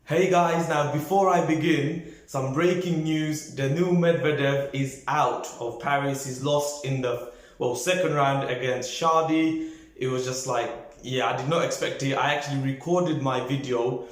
Hey guys, now before I begin, some breaking news. The new Medvedev is out of Paris. He's lost in the second round against Shadi. It was just like, yeah, I did not expect it. I actually recorded my video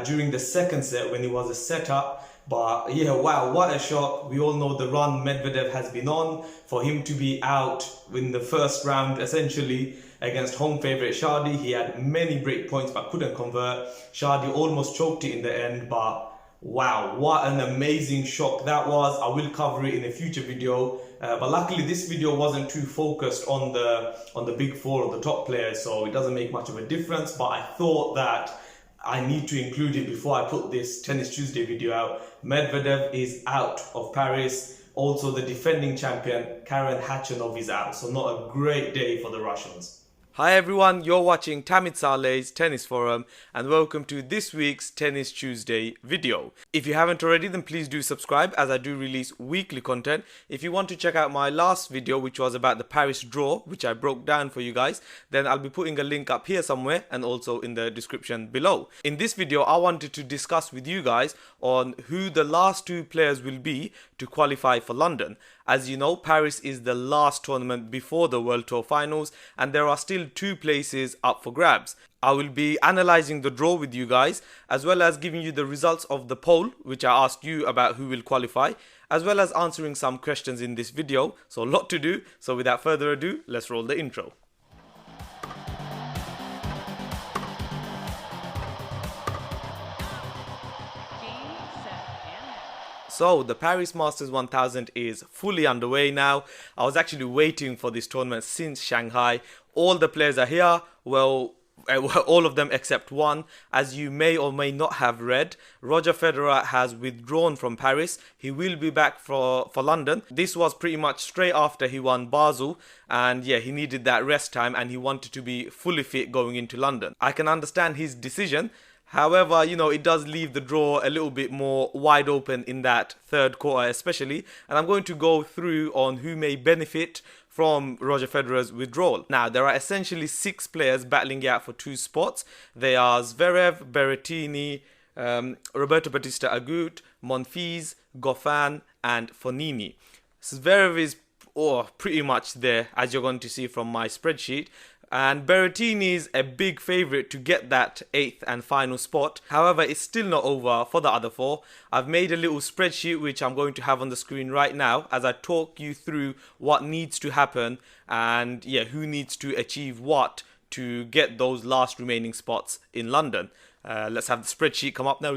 during the second set when it was a setup. But yeah, wow, what a shock. We all know the run Medvedev has been on. For him to be out in the first round, essentially, against home favourite Shadi. He had many break points but couldn't convert. Shadi almost choked it in the end, but wow, what an amazing shock that was. I will cover it in a future video. But luckily this video wasn't too focused on the big four or the top players, so it doesn't make much of a difference. But I thought that I need to include it before I put this Tennis Tuesday video out. Medvedev is out of Paris. Also, the defending champion Karen Khachanov is out. So not a great day for the Russians. Hi everyone, you're watching Tamit Saleh's Tennis Forum and welcome to this week's Tennis Tuesday video. If you haven't already, then please do subscribe as I do release weekly content. If you want to check out my last video, which was about the Paris draw, which I broke down for you guys, then I'll be putting a link up here somewhere and also in the description below. In this video, I wanted to discuss with you guys on who the last two players will be to qualify for London. As you know, Paris is the last tournament before the World Tour Finals and there are still two places up for grabs. I will be analysing the draw with you guys as well as giving you the results of the poll which I asked you about who will qualify, as well as answering some questions in this video. So a lot to do. So without further ado, let's roll the intro. So the Paris Masters 1000 is fully underway now. I was actually waiting for this tournament since Shanghai. All the players are here. Well, all of them except one. As you may or may not have read, Roger Federer has withdrawn from Paris. He will be back for London. This was pretty much straight after he won Basel. And yeah, he needed that rest time and he wanted to be fully fit going into London. I can understand his decision. However, you know, it does leave the draw a little bit more wide open in that third quarter especially. And I'm going to go through on who may benefit from Roger Federer's withdrawal. Now, there are essentially 6 players battling out for 2 spots. They are Zverev, Berrettini, Roberto Bautista Agut, Monfils, Goffin and Fognini. Zverev is pretty much there, as you're going to see from my spreadsheet. And Berrettini is a big favourite to get that 8th and final spot. However, it's still not over for the other 4. I've made a little spreadsheet which I'm going to have on the screen right now as I talk you through what needs to happen and yeah, who needs to achieve what to get those last remaining spots in London. Let's have the spreadsheet come up now.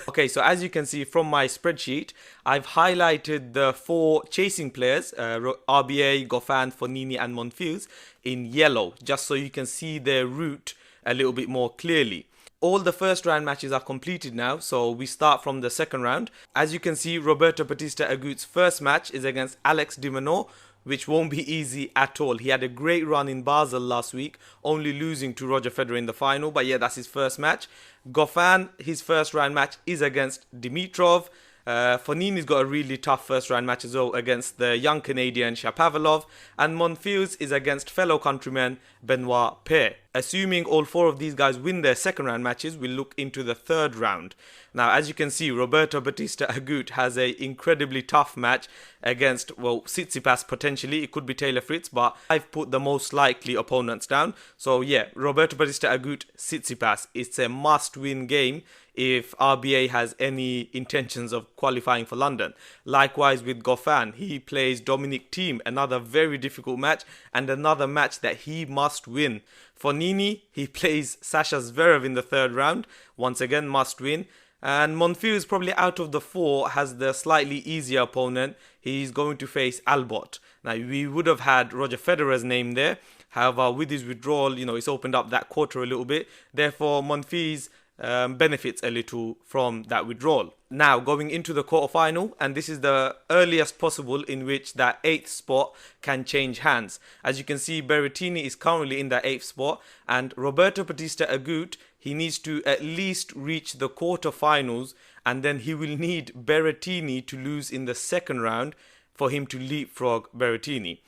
Okay, so as you can see from my spreadsheet, I've highlighted the 4 chasing players, RBA, Goffin, Fognini and Monfils in yellow, just so you can see their route a little bit more clearly. All the first round matches are completed now, so we start from the second round. As you can see, Roberto Bautista Agut's first match is against Alex de Minaur, which won't be easy at all. He had a great run in Basel last week, only losing to Roger Federer in the final. But yeah, that's his first match. Goffin, his first round match is against Dimitrov. Fognini's got a really tough first round match as well against the young Canadian Shapovalov. And Monfils is against fellow countryman Benoit Paire. Assuming all 4 of these guys win their second round matches, we'll look into the third round. Now, as you can see, Roberto Bautista Agut has an incredibly tough match against, well, Tsitsipas potentially. It could be Taylor Fritz, but I've put the most likely opponents down. So yeah, Roberto Bautista Agut, Tsitsipas. It's a must-win game if RBA has any intentions of qualifying for London. Likewise with Goffin, he plays Dominic Thiem, another very difficult match and another match that he must win. Fognini, he plays Sasha Zverev in the third round, once again must win. And Monfils, probably out of the 4, has the slightly easier opponent. He's going to face Albot. Now, we would have had Roger Federer's name there. However, with his withdrawal, you know, it's opened up that quarter a little bit. Therefore, Monfils benefits a little from that withdrawal. Now going into the quarterfinal, and this is the earliest possible in which that 8th spot can change hands. As you can see, Berrettini is currently in that 8th spot, and Roberto Bautista Agut, he needs to at least reach the quarterfinals, and then he will need Berrettini to lose in the second round for him to leapfrog Berrettini.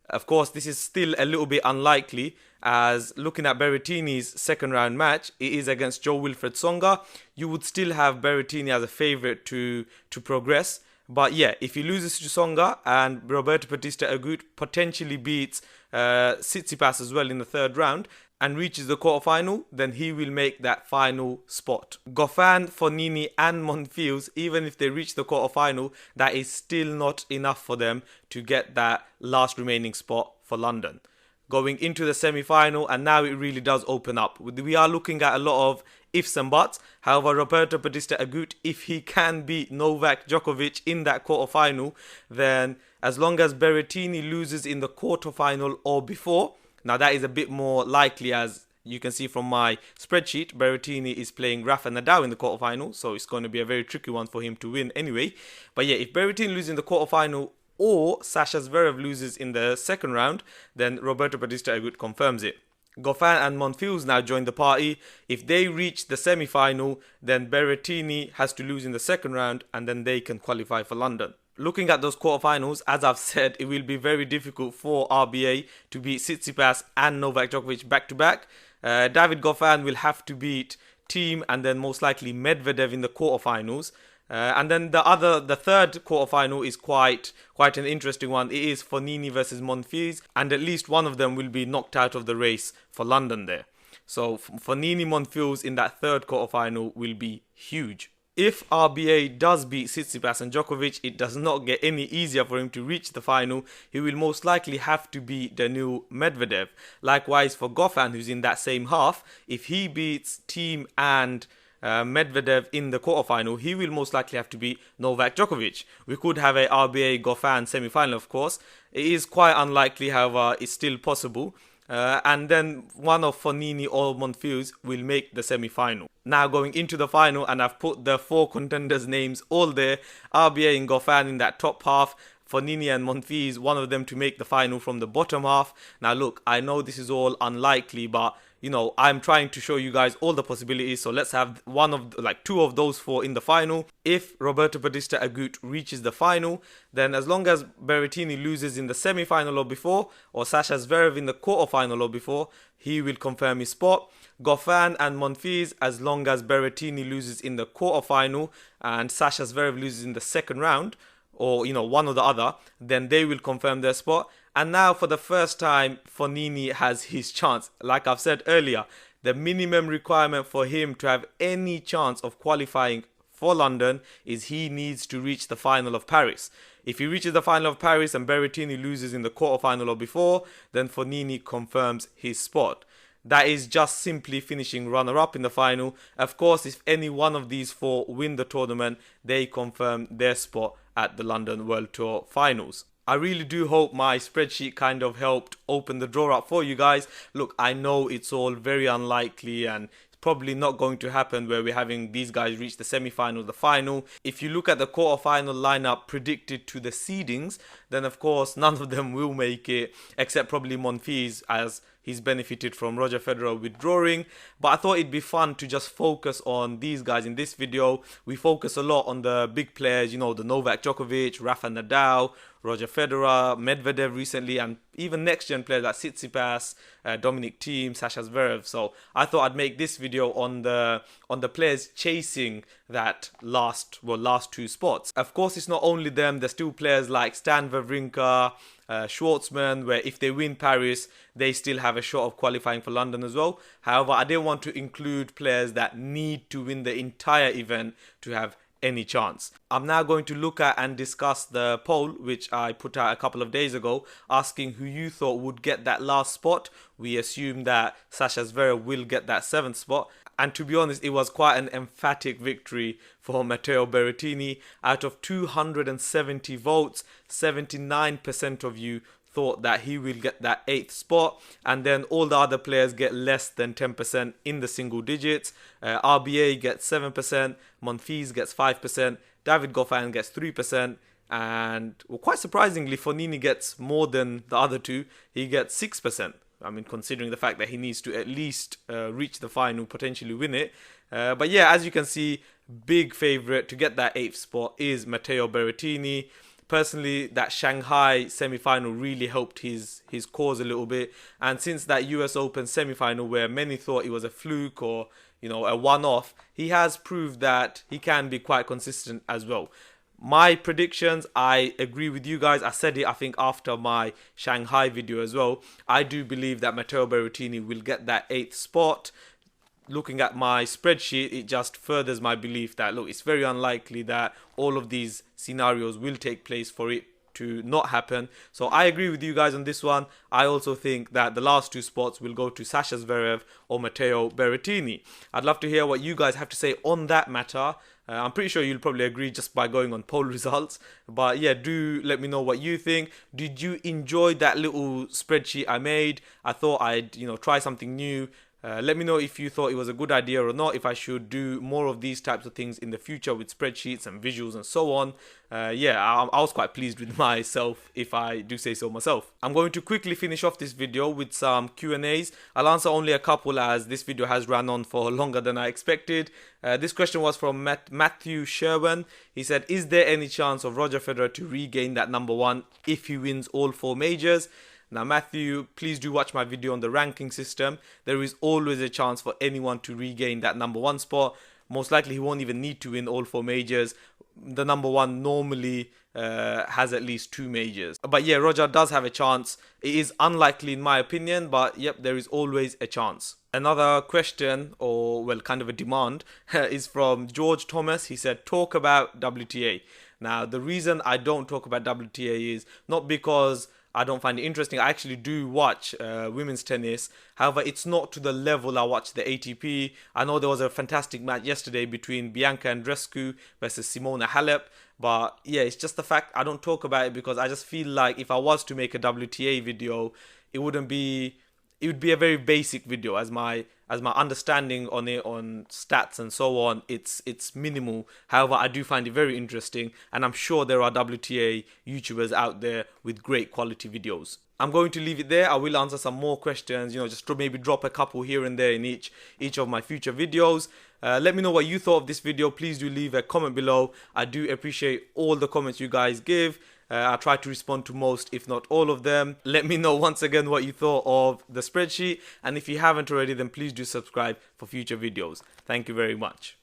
Of course, this is still a little bit unlikely, as looking at Berrettini's second round match, it is against Jo-Wilfried Tsonga. You would still have Berrettini as a favourite to progress. But yeah, if he loses to Tsonga and Roberto Bautista Agut potentially beats Tsitsipas as well in the third round and reaches the quarterfinal, then he will make that final spot. Goffin, Fognini and Monfils, even if they reach the quarterfinal, that is still not enough for them to get that last remaining spot for London. Going into the semi-final, and now it really does open up. We are looking at a lot of ifs and buts. However, Roberto Bautista Agut, if he can beat Novak Djokovic in that quarterfinal, then as long as Berrettini loses in the quarterfinal or before, now that is a bit more likely, as you can see from my spreadsheet. Berrettini is playing Rafa Nadal in the quarterfinal, so it's going to be a very tricky one for him to win anyway. But yeah, if Berrettini loses in the quarterfinal or Sasha Zverev loses in the second round, then Roberto Bautista Agut confirms it. Goffin and Monfils now join the party. If they reach the semi-final, then Berrettini has to lose in the second round and then they can qualify for London. Looking at those quarterfinals, as I've said, it will be very difficult for RBA to beat Tsitsipas and Novak Djokovic back-to-back. David Goffin will have to beat Thiem and then most likely Medvedev in the quarterfinals. And then the third quarterfinal is quite an interesting one. It is Fognini versus Monfils, and at least one of them will be knocked out of the race for London there. So Fognini Monfils in that third quarterfinal will be huge. If RBA does beat Tsitsipas and Djokovic, it does not get any easier for him to reach the final. He will most likely have to beat Daniil Medvedev. Likewise for Goffin, who's in that same half, if he beats Thiem and Medvedev in the quarterfinal, he will most likely have to beat Novak Djokovic. We could have a RBA Goffin semi-final, of course. It is quite unlikely, however, it's still possible. And then one of Fognini or Monfils will make the semi-final. Now going into the final, and I've put the four contenders' names all there. RBA and Goffin in that top half. Fognini and Monfils, one of them to make the final from the bottom half. Now look, I know this is all unlikely, but you know, I'm trying to show you guys all the possibilities. So let's have two of those four in the final. If Roberto Bautista Agut reaches the final, then as long as Berrettini loses in the semi-final or before, or Sasha Zverev in the quarter-final or before, he will confirm his spot. Goffin and Monfils, as long as Berrettini loses in the quarter-final and Sasha Zverev loses in the second round, or one or the other, then they will confirm their spot. And now for the first time, Fognini has his chance. Like I've said earlier, the minimum requirement for him to have any chance of qualifying for London is he needs to reach the final of Paris. If he reaches the final of Paris and Berrettini loses in the quarterfinal or before, then Fognini confirms his spot. That is just simply finishing runner-up in the final. Of course, if any one of these four win the tournament, they confirm their spot at the London World Tour Finals. I really do hope my spreadsheet kind of helped open the draw up for you guys. Look, I know it's all very unlikely and it's probably not going to happen where we're having these guys reach the semi-final, the final. If you look at the quarter-final lineup predicted to the seedings, then of course none of them will make it, except probably Monfils, as he's benefited from Roger Federer withdrawing. But I thought it'd be fun to just focus on these guys in this video. We focus a lot on the big players, the Novak Djokovic, Rafa Nadal, Roger Federer, Medvedev recently, and even next-gen players like Tsitsipas, Dominic Thiem, Sasha Zverev. So I thought I'd make this video on the players chasing that last two spots. Of course, it's not only them. There's still players like Stan Wawrinka, Schwartzman, where if they win Paris, they still have a shot of qualifying for London as well. However, I didn't want to include players that need to win the entire event to have any chance. I'm now going to look at and discuss the poll which I put out a couple of days ago, asking who you thought would get that last spot. We assume that Sasha Zverev will get that 7th spot, and to be honest, it was quite an emphatic victory for Matteo Berrettini. Out of 270 votes, 79% of you thought that he will get that 8th spot, and then all the other players get less than 10% in the single digits. RBA gets 7%, Monfils gets 5%, David Goffin gets 3%, and quite surprisingly, Fognini gets more than the other two. He gets 6%. I mean, considering the fact that he needs to at least reach the final, potentially win it. But yeah, as you can see, big favourite to get that 8th spot is Matteo Berrettini. personally, that Shanghai semi-final really helped his cause a little bit. And since that US Open semi-final where many thought it was a fluke or, you know, a one-off, he has proved that he can be quite consistent as well. My predictions, I agree with you guys. I said it, I think, after my Shanghai video as well. I do believe that Matteo Berrettini will get that 8th spot. Looking at my spreadsheet, it just furthers my belief that, look, it's very unlikely that all of these scenarios will take place for it to not happen. So I agree with you guys on this one. I also think that the last 2 spots will go to Sasha Zverev or Matteo Berrettini. I'd love to hear what you guys have to say on that matter. I'm pretty sure you'll probably agree just by going on poll results. But yeah, do let me know what you think. Did you enjoy that little spreadsheet I made? I thought I'd, you know, try something new. Let me know if you thought it was a good idea or not, if I should do more of these types of things in the future with spreadsheets and visuals and so on. Yeah, I was quite pleased with myself, if I do say so myself. I'm going to quickly finish off this video with some Q&As. I'll answer only a couple as this video has ran on for longer than I expected. This question was from Matthew Sherwin. He said, is there any chance of Roger Federer to regain that #1 if he wins all 4 majors? Now, Matthew, please do watch my video on the ranking system. There is always a chance for anyone to regain that #1 spot. Most likely, he won't even need to win all 4 majors. The #1 normally has at least 2 majors. But yeah, Roger does have a chance. It is unlikely in my opinion, but yep, there is always a chance. Another question, or well, kind of a demand, is from George Thomas. He said, talk about WTA. Now, the reason I don't talk about WTA is not because I don't find it interesting. I actually do watch women's tennis. However, it's not to the level I watch the ATP. I know there was a fantastic match yesterday between Bianca Andreescu versus Simona Halep. But yeah, it's just the fact I don't talk about it because I just feel like if I was to make a WTA video, it would be a very basic video as my understanding on it, on stats and so on. It's minimal. However, I do find it very interesting, and I'm sure there are WTA YouTubers out there with great quality videos. I'm going to leave it there. I will answer some more questions, you know, just maybe drop a couple here and there in each of my future videos. Let me know what you thought of this video. Please do leave a comment below. I do appreciate all the comments you guys give. I try to respond to most, if not all of them. Let me know once again what you thought of the spreadsheet. And if you haven't already, then please do subscribe for future videos. Thank you very much.